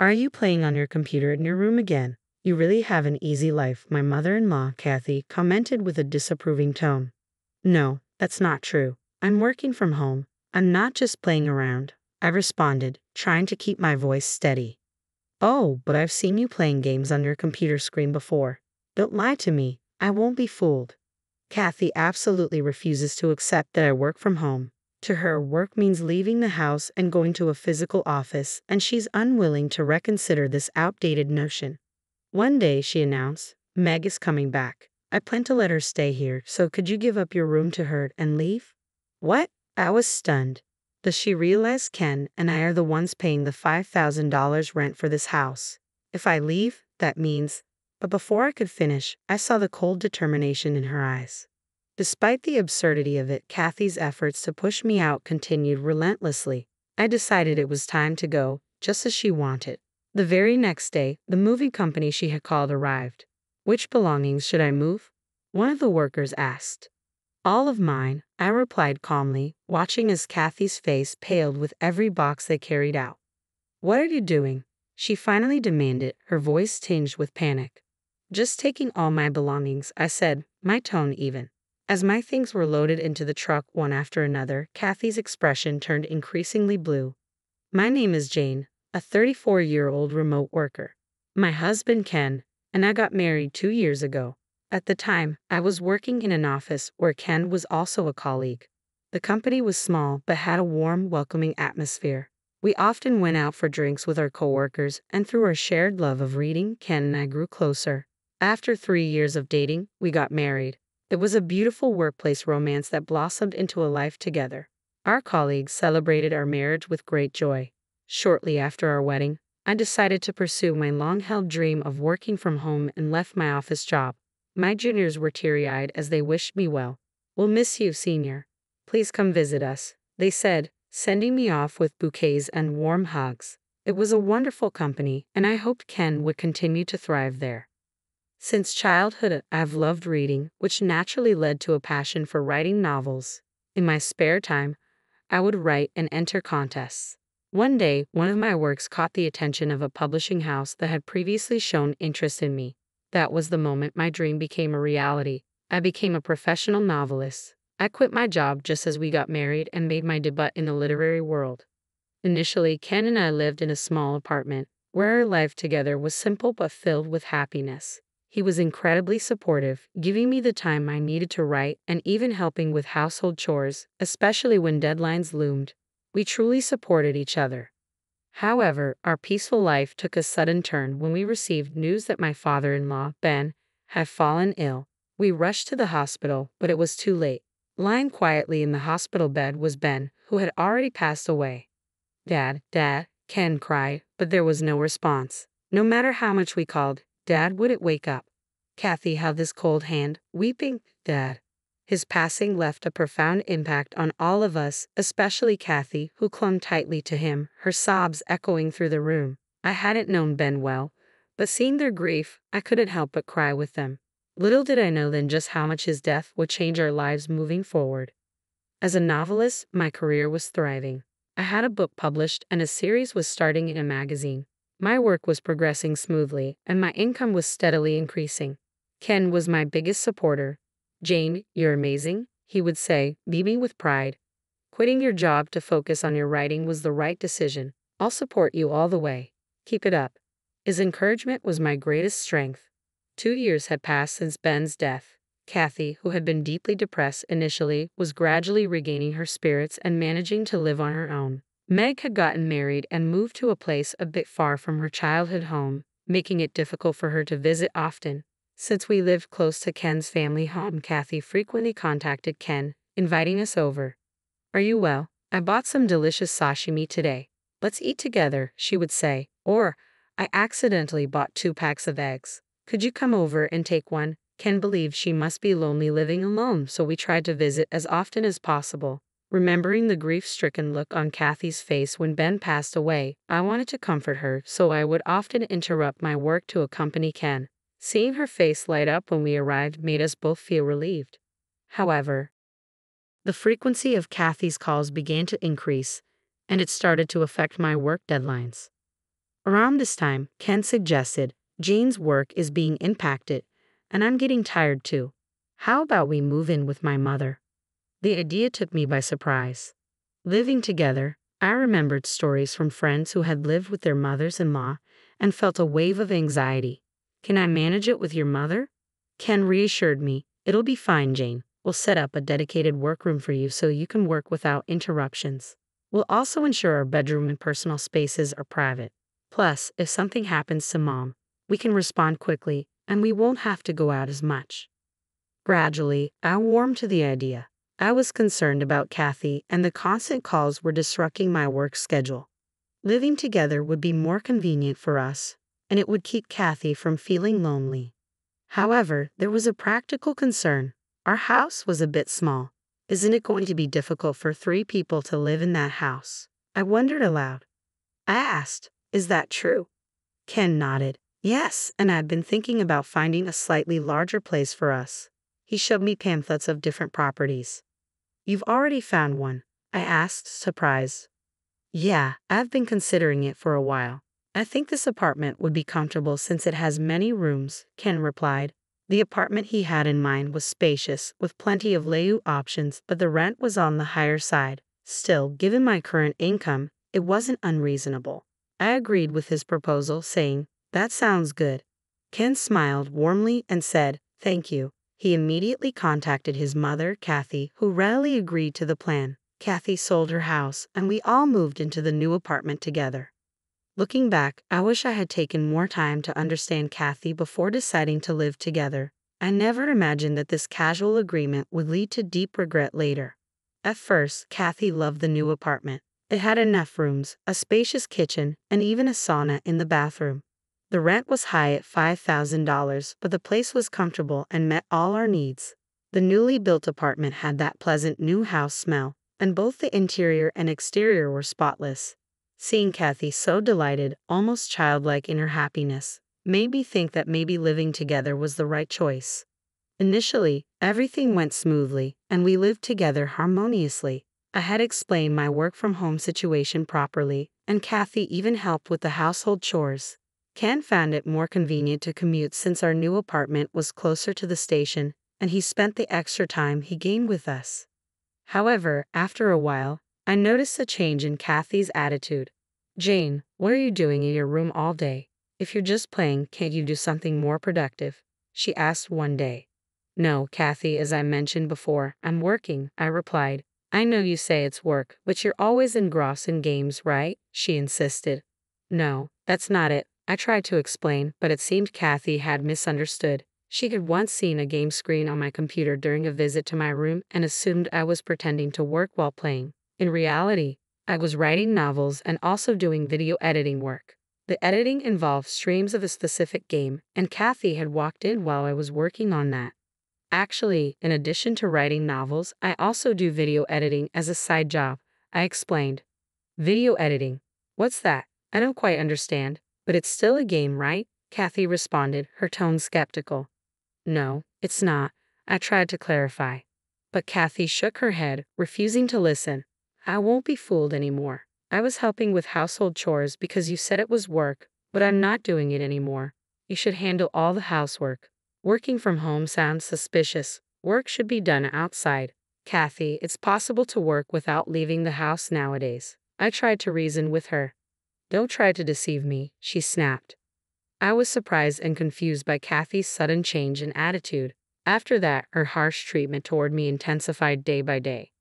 Are you playing on your computer in your room again? You really have an easy life, my mother-in-law, Kathy, commented with a disapproving tone. No, that's not true. I'm working from home. I'm not just playing around, I responded, trying to keep my voice steady. Oh, but I've seen you playing games on your computer screen before. Don't lie to me, I won't be fooled. Kathy absolutely refuses to accept that I work from home. To her, work means leaving the house and going to a physical office, and she's unwilling to reconsider this outdated notion. One day, she announced, Meg is coming back. I plan to let her stay here, so could you give up your room to her and leave? What? I was stunned. Does she realize Ken and I are the ones paying the $5,000 rent for this house? If I leave, that means. But before I could finish, I saw the cold determination in her eyes. Despite the absurdity of it, Kathy's efforts to push me out continued relentlessly. I decided it was time to go, just as she wanted. The very next day, the moving company she had called arrived. Which belongings should I move? One of the workers asked. All of mine, I replied calmly, watching as Kathy's face paled with every box they carried out. What are you doing? She finally demanded, her voice tinged with panic. Just taking all my belongings, I said, my tone even. As my things were loaded into the truck one after another, Kathy's expression turned increasingly blue. My name is Jane, a 34-year-old remote worker. My husband Ken, and I got married 2 years ago. At the time, I was working in an office where Ken was also a colleague. The company was small but had a warm, welcoming atmosphere. We often went out for drinks with our coworkers, and through our shared love of reading, Ken and I grew closer. After 3 years of dating, we got married. It was a beautiful workplace romance that blossomed into a life together. Our colleagues celebrated our marriage with great joy. Shortly after our wedding, I decided to pursue my long-held dream of working from home and left my office job. My juniors were teary-eyed as they wished me well. We'll miss you, senior. Please come visit us, they said, sending me off with bouquets and warm hugs. It was a wonderful company, and I hoped Ken would continue to thrive there. Since childhood, I've loved reading, which naturally led to a passion for writing novels. In my spare time, I would write and enter contests. One day, one of my works caught the attention of a publishing house that had previously shown interest in me. That was the moment my dream became a reality. I became a professional novelist. I quit my job just as we got married and made my debut in the literary world. Initially, Ken and I lived in a small apartment, where our life together was simple but filled with happiness. He was incredibly supportive, giving me the time I needed to write and even helping with household chores, especially when deadlines loomed. We truly supported each other. However, our peaceful life took a sudden turn when we received news that my father-in-law, Ben, had fallen ill. We rushed to the hospital, but it was too late. Lying quietly in the hospital bed was Ben, who had already passed away. Dad, Dad, Ken cried, but there was no response. No matter how much we called, Dad wouldn't wake up. Kathy held his cold hand, weeping, Dad. His passing left a profound impact on all of us, especially Kathy, who clung tightly to him, her sobs echoing through the room. I hadn't known Ben well, but seeing their grief, I couldn't help but cry with them. Little did I know then just how much his death would change our lives moving forward. As a novelist, my career was thriving. I had a book published and a series was starting in a magazine. My work was progressing smoothly, and my income was steadily increasing. Ken was my biggest supporter. Jane, you're amazing, he would say, beaming with pride. Quitting your job to focus on your writing was the right decision. I'll support you all the way. Keep it up. His encouragement was my greatest strength. 2 years had passed since Ben's death. Kathy, who had been deeply depressed initially, was gradually regaining her spirits and managing to live on her own. Meg had gotten married and moved to a place a bit far from her childhood home, making it difficult for her to visit often. Since we lived close to Ken's family home, Kathy frequently contacted Ken, inviting us over. Are you well? I bought some delicious sashimi today. Let's eat together, she would say. Or, I accidentally bought 2 packs of eggs. Could you come over and take one? Ken believed she must be lonely living alone, so we tried to visit as often as possible. Remembering the grief-stricken look on Kathy's face when Ben passed away, I wanted to comfort her, so I would often interrupt my work to accompany Ken. Seeing her face light up when we arrived made us both feel relieved. However, the frequency of Kathy's calls began to increase, and it started to affect my work deadlines. Around this time, Ken suggested, Jane's work is being impacted, and I'm getting tired too. How about we move in with my mother? The idea took me by surprise. Living together, I remembered stories from friends who had lived with their mothers-in-law and felt a wave of anxiety. Can I manage it with your mother? Ken reassured me, it'll be fine, Jane. We'll set up a dedicated workroom for you so you can work without interruptions. We'll also ensure our bedroom and personal spaces are private. Plus, if something happens to Mom, we can respond quickly and we won't have to go out as much. Gradually, I warmed to the idea. I was concerned about Kathy, and the constant calls were disrupting my work schedule. Living together would be more convenient for us, and it would keep Kathy from feeling lonely. However, there was a practical concern. Our house was a bit small. Isn't it going to be difficult for 3 people to live in that house? I wondered aloud. I asked, is that true? Ken nodded. Yes, and I'd been thinking about finding a slightly larger place for us. He showed me pamphlets of different properties. You've already found one? I asked, surprised. Yeah, I've been considering it for a while. I think this apartment would be comfortable since it has many rooms, Ken replied. The apartment he had in mind was spacious, with plenty of layout options, but the rent was on the higher side. Still, given my current income, it wasn't unreasonable. I agreed with his proposal, saying, that sounds good. Ken smiled warmly and said, thank you. He immediately contacted his mother, Kathy, who readily agreed to the plan. Kathy sold her house, and we all moved into the new apartment together. Looking back, I wish I had taken more time to understand Kathy before deciding to live together. I never imagined that this casual agreement would lead to deep regret later. At first, Kathy loved the new apartment. It had enough rooms, a spacious kitchen, and even a sauna in the bathroom. The rent was high at $5,000, but the place was comfortable and met all our needs. The newly built apartment had that pleasant new house smell, and both the interior and exterior were spotless. Seeing Kathy so delighted, almost childlike in her happiness, made me think that maybe living together was the right choice. Initially, everything went smoothly, and we lived together harmoniously. I had explained my work-from-home situation properly, and Kathy even helped with the household chores. Ken found it more convenient to commute since our new apartment was closer to the station, and he spent the extra time he gained with us. However, after a while, I noticed a change in Kathy's attitude. Jane, what are you doing in your room all day? If you're just playing, can't you do something more productive? She asked one day. No, Kathy, as I mentioned before, I'm working, I replied. I know you say it's work, but you're always engrossed in games, right? She insisted. No, that's not it. I tried to explain, but it seemed Kathy had misunderstood. She had once seen a game screen on my computer during a visit to my room and assumed I was pretending to work while playing. In reality, I was writing novels and also doing video editing work. The editing involved streams of a specific game, and Kathy had walked in while I was working on that. Actually, in addition to writing novels, I also do video editing as a side job, I explained. Video editing? What's that? I don't quite understand, but it's still a game, right? Kathy responded, her tone skeptical. No, it's not, I tried to clarify. But Kathy shook her head, refusing to listen. I won't be fooled anymore. I was helping with household chores because you said it was work, but I'm not doing it anymore. You should handle all the housework. Working from home sounds suspicious. Work should be done outside. Kathy, it's possible to work without leaving the house nowadays. I tried to reason with her. Don't try to deceive me, she snapped. I was surprised and confused by Kathy's sudden change in attitude. After that, her harsh treatment toward me intensified day by day.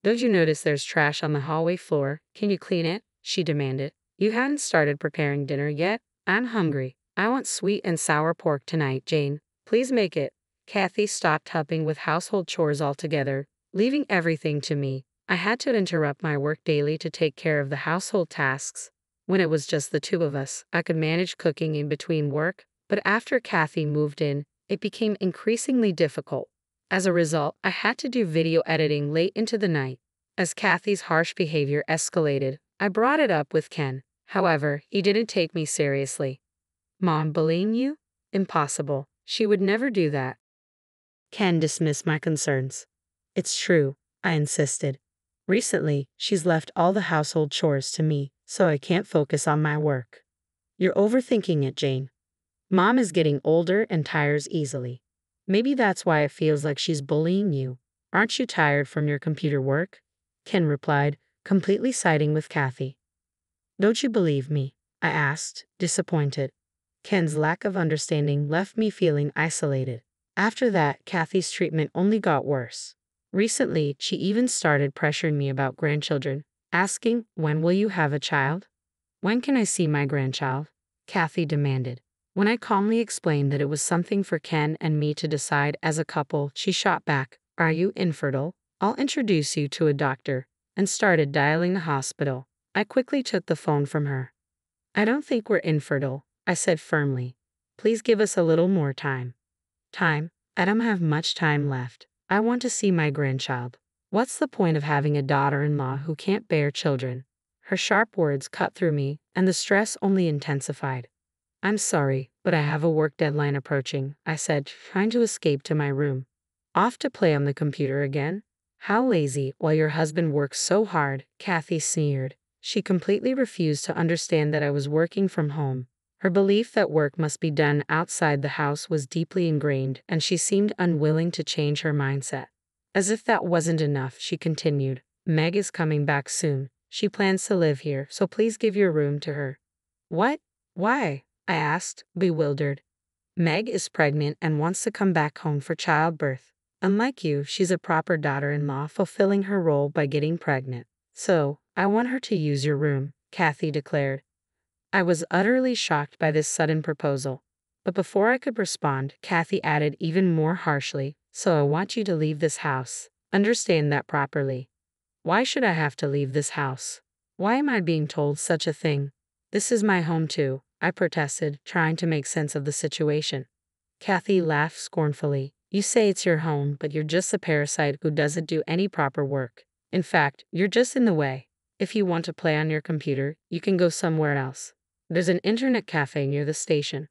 Don't you notice there's trash on the hallway floor? Can you clean it? She demanded. You hadn't started preparing dinner yet? I'm hungry. I want sweet and sour pork tonight, Jane. Please make it. Kathy stopped helping with household chores altogether, leaving everything to me. I had to interrupt my work daily to take care of the household tasks. When it was just the two of us, I could manage cooking in between work, but after Kathy moved in, it became increasingly difficult. As a result, I had to do video editing late into the night. As Kathy's harsh behavior escalated, I brought it up with Ken. However, he didn't take me seriously. Mom bullying you? Impossible. She would never do that. Ken dismissed my concerns. It's true, I insisted. Recently, she's left all the household chores to me, so I can't focus on my work. You're overthinking it, Jane. Mom is getting older and tires easily. Maybe that's why it feels like she's bullying you. Aren't you tired from your computer work? Ken replied, completely siding with Kathy. Don't you believe me? I asked, disappointed. Ken's lack of understanding left me feeling isolated. After that, Kathy's treatment only got worse. Recently, she even started pressuring me about grandchildren, asking, when will you have a child? When can I see my grandchild? Kathy demanded. When I calmly explained that it was something for Ken and me to decide as a couple, she shot back, are you infertile? I'll introduce you to a doctor, and started dialing the hospital. I quickly took the phone from her. I don't think we're infertile, I said firmly. Please give us a little more time. Time? I don't have much time left. I want to see my grandchild. What's the point of having a daughter-in-law who can't bear children? Her sharp words cut through me, and the stress only intensified. I'm sorry, but I have a work deadline approaching, I said, trying to escape to my room. Off to play on the computer again? How lazy, while your husband works so hard, Kathy sneered. She completely refused to understand that I was working from home. Her belief that work must be done outside the house was deeply ingrained, and she seemed unwilling to change her mindset. As if that wasn't enough, she continued, Meg is coming back soon. She plans to live here, so please give your room to her. What? Why? I asked, bewildered. Meg is pregnant and wants to come back home for childbirth. Unlike you, she's a proper daughter-in-law fulfilling her role by getting pregnant. So, I want her to use your room, Kathy declared. I was utterly shocked by this sudden proposal. But before I could respond, Kathy added even more harshly, so I want you to leave this house. Understand that properly. Why should I have to leave this house? Why am I being told such a thing? This is my home too, I protested, trying to make sense of the situation. Kathy laughed scornfully. You say it's your home, but you're just a parasite who doesn't do any proper work. In fact, you're just in the way. If you want to play on your computer, you can go somewhere else. There's an internet cafe near the station.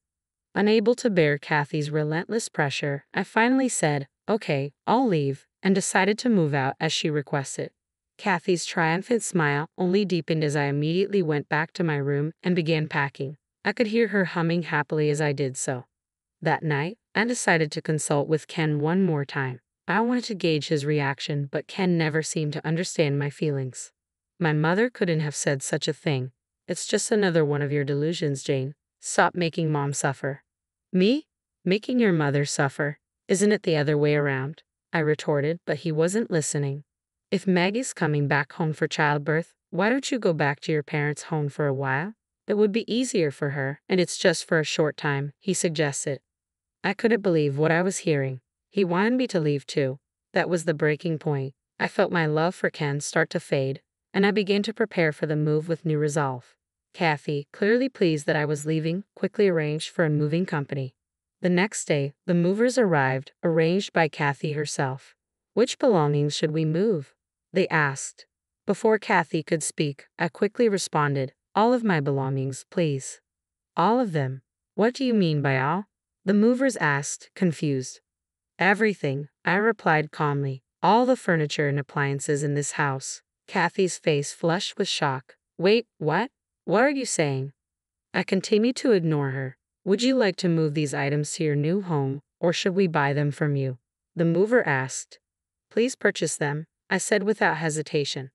Unable to bear Kathy's relentless pressure, I finally said, okay, I'll leave, and decided to move out as she requested. Kathy's triumphant smile only deepened as I immediately went back to my room and began packing. I could hear her humming happily as I did so. That night, I decided to consult with Ken one more time. I wanted to gauge his reaction, but Ken never seemed to understand my feelings. My mother couldn't have said such a thing. It's just another one of your delusions, Jane. Stop making Mom suffer. Me? Making your mother suffer? Isn't it the other way around? I retorted, but he wasn't listening. If Maggie's coming back home for childbirth, why don't you go back to your parents' home for a while? It would be easier for her, and it's just for a short time, he suggested. I couldn't believe what I was hearing. He wanted me to leave too. That was the breaking point. I felt my love for Ken start to fade, and I began to prepare for the move with new resolve. Kathy, clearly pleased that I was leaving, quickly arranged for a moving company. The next day, the movers arrived, arranged by Kathy herself. Which belongings should we move? They asked. Before Kathy could speak, I quickly responded, all of my belongings, please. All of them? What do you mean by all? The movers asked, confused. Everything, I replied calmly. All the furniture and appliances in this house. Kathy's face flushed with shock. Wait, what? What are you saying? I continued to ignore her. Would you like to move these items to your new home, or should we buy them from you? The mover asked. Please purchase them, I said without hesitation.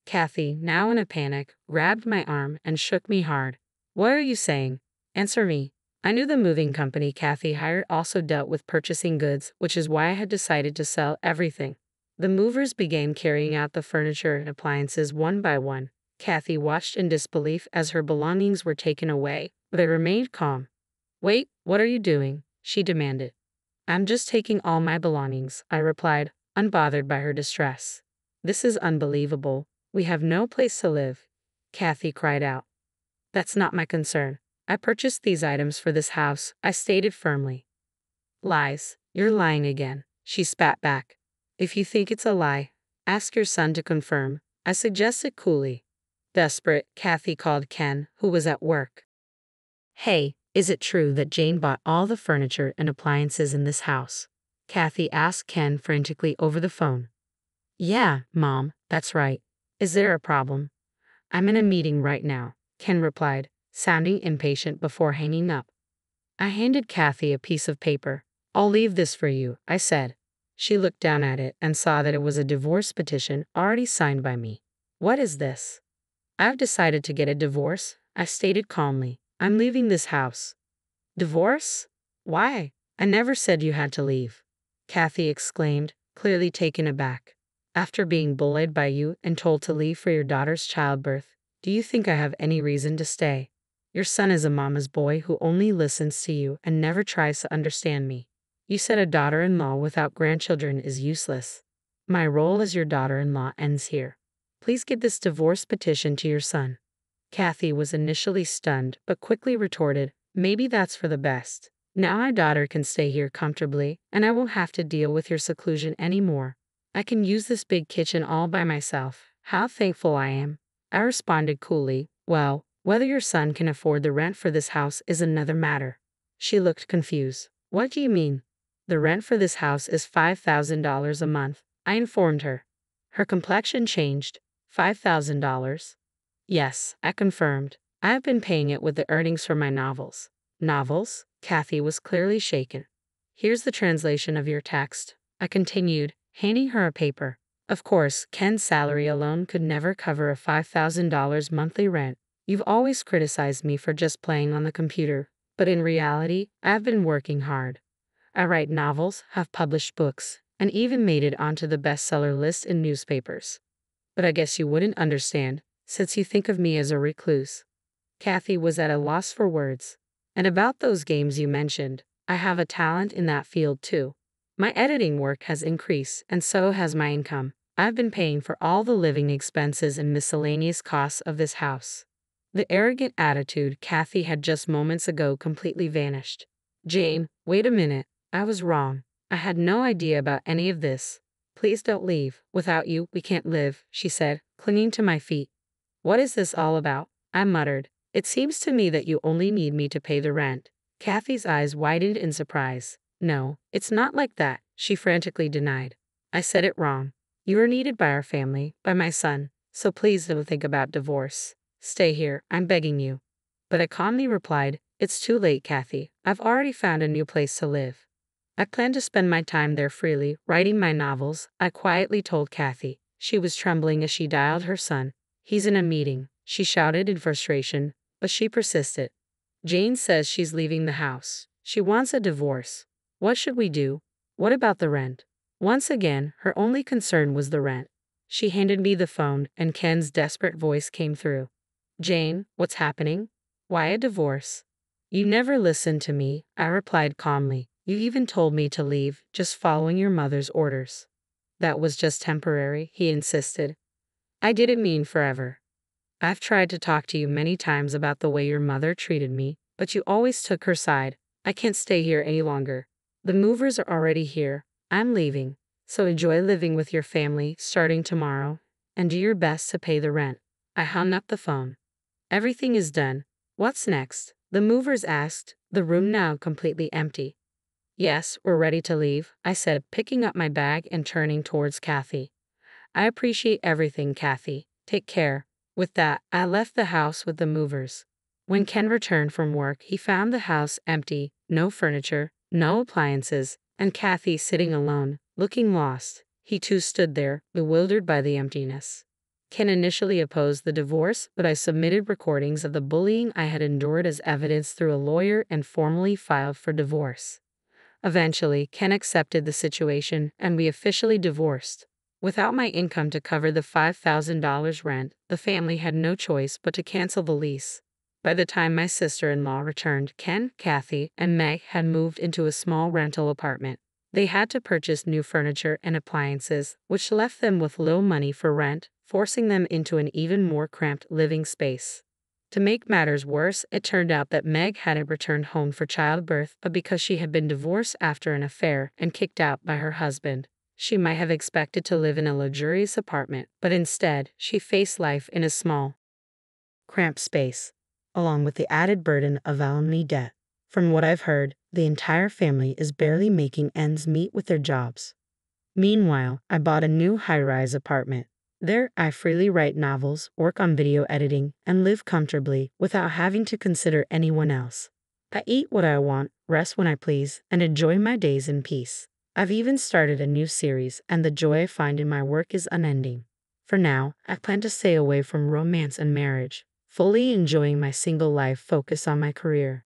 Kathy, now in a panic, grabbed my arm and shook me hard. What are you saying? Answer me. I knew the moving company Kathy hired also dealt with purchasing goods, which is why I had decided to sell everything. The movers began carrying out the furniture and appliances one by one. Kathy watched in disbelief as her belongings were taken away, but I remained calm. Wait, what are you doing? She demanded. I'm just taking all my belongings, I replied, unbothered by her distress. This is unbelievable. We have no place to live. Kathy cried out. That's not my concern. I purchased these items for this house, I stated firmly. Lies. You're lying again, she spat back. If you think it's a lie, ask your son to confirm, I suggested coolly. Desperate, Kathy called Ken, who was at work. Hey, is it true that Jane bought all the furniture and appliances in this house? Kathy asked Ken frantically over the phone. Yeah, Mom, that's right. Is there a problem? I'm in a meeting right now, Ken replied, sounding impatient before hanging up. I handed Kathy a piece of paper. I'll leave this for you, I said. She looked down at it and saw that it was a divorce petition already signed by me. What is this? I've decided to get a divorce, I stated calmly. I'm leaving this house. Divorce? Why? I never said you had to leave. Kathy exclaimed, clearly taken aback. After being bullied by you and told to leave for your daughter's childbirth, do you think I have any reason to stay? Your son is a mama's boy who only listens to you and never tries to understand me. You said a daughter-in-law without grandchildren is useless. My role as your daughter-in-law ends here. Please give this divorce petition to your son. Kathy was initially stunned but quickly retorted, maybe that's for the best. Now my daughter can stay here comfortably and I won't have to deal with your seclusion anymore. I can use this big kitchen all by myself. How thankful I am. I responded coolly, well, whether your son can afford the rent for this house is another matter. She looked confused. What do you mean? The rent for this house is $5,000 a month, I informed her. Her complexion changed. $5,000? Yes, I confirmed. I have been paying it with the earnings from my novels. Novels? Kathy was clearly shaken. Here's the translation of your text, I continued, handing her a paper. Of course, Ken's salary alone could never cover a $5,000 monthly rent. You've always criticized me for just playing on the computer, but in reality, I've been working hard. I write novels, have published books, and even made it onto the bestseller list in newspapers. But I guess you wouldn't understand, since you think of me as a recluse. Kathy was at a loss for words. And about those games you mentioned, I have a talent in that field too. My editing work has increased, and so has my income. I've been paying for all the living expenses and miscellaneous costs of this house. The arrogant attitude Kathy had just moments ago completely vanished. Jane, wait a minute. I was wrong. I had no idea about any of this. Please don't leave. Without you, we can't live, she said, clinging to my feet. What is this all about? I muttered. It seems to me that you only need me to pay the rent. Kathy's eyes widened in surprise. No, it's not like that, she frantically denied. I said it wrong. You are needed by our family, by my son, so please don't think about divorce. Stay here, I'm begging you. But I calmly replied, it's too late, Kathy. I've already found a new place to live. I plan to spend my time there freely, writing my novels, I quietly told Kathy. She was trembling as she dialed her son. He's in a meeting, she shouted in frustration, but she persisted. Jane says she's leaving the house. She wants a divorce. What should we do? What about the rent? Once again, her only concern was the rent. She handed me the phone, and Ken's desperate voice came through. Jane, what's happening? Why a divorce? You never listened to me, I replied calmly. You even told me to leave, just following your mother's orders. That was just temporary, he insisted. I didn't mean forever. I've tried to talk to you many times about the way your mother treated me, but you always took her side. I can't stay here any longer. The movers are already here. I'm leaving. So enjoy living with your family starting tomorrow, and do your best to pay the rent. I hung up the phone. Everything is done. What's next? The movers asked, the room now completely empty. Yes, we're ready to leave, I said, picking up my bag and turning towards Kathy. I appreciate everything, Kathy. Take care. With that, I left the house with the movers. When Ken returned from work, he found the house empty, no furniture, no appliances, and Kathy sitting alone, looking lost. He too stood there, bewildered by the emptiness. Ken initially opposed the divorce, but I submitted recordings of the bullying I had endured as evidence through a lawyer and formally filed for divorce. Eventually, Ken accepted the situation, and we officially divorced. Without my income to cover the $5,000 rent, the family had no choice but to cancel the lease. By the time my sister-in-law returned, Ken, Kathy, and Meg had moved into a small rental apartment. They had to purchase new furniture and appliances, which left them with little money for rent, forcing them into an even more cramped living space. To make matters worse, it turned out that Meg hadn't returned home for childbirth, but because she had been divorced after an affair and kicked out by her husband. She might have expected to live in a luxurious apartment, but instead, she faced life in a small, cramped space, along with the added burden of alimony debt. From what I've heard, the entire family is barely making ends meet with their jobs. Meanwhile, I bought a new high-rise apartment. There, I freely write novels, work on video editing, and live comfortably without having to consider anyone else. I eat what I want, rest when I please, and enjoy my days in peace. I've even started a new series, and the joy I find in my work is unending. For now, I plan to stay away from romance and marriage, fully enjoying my single life, focus on my career.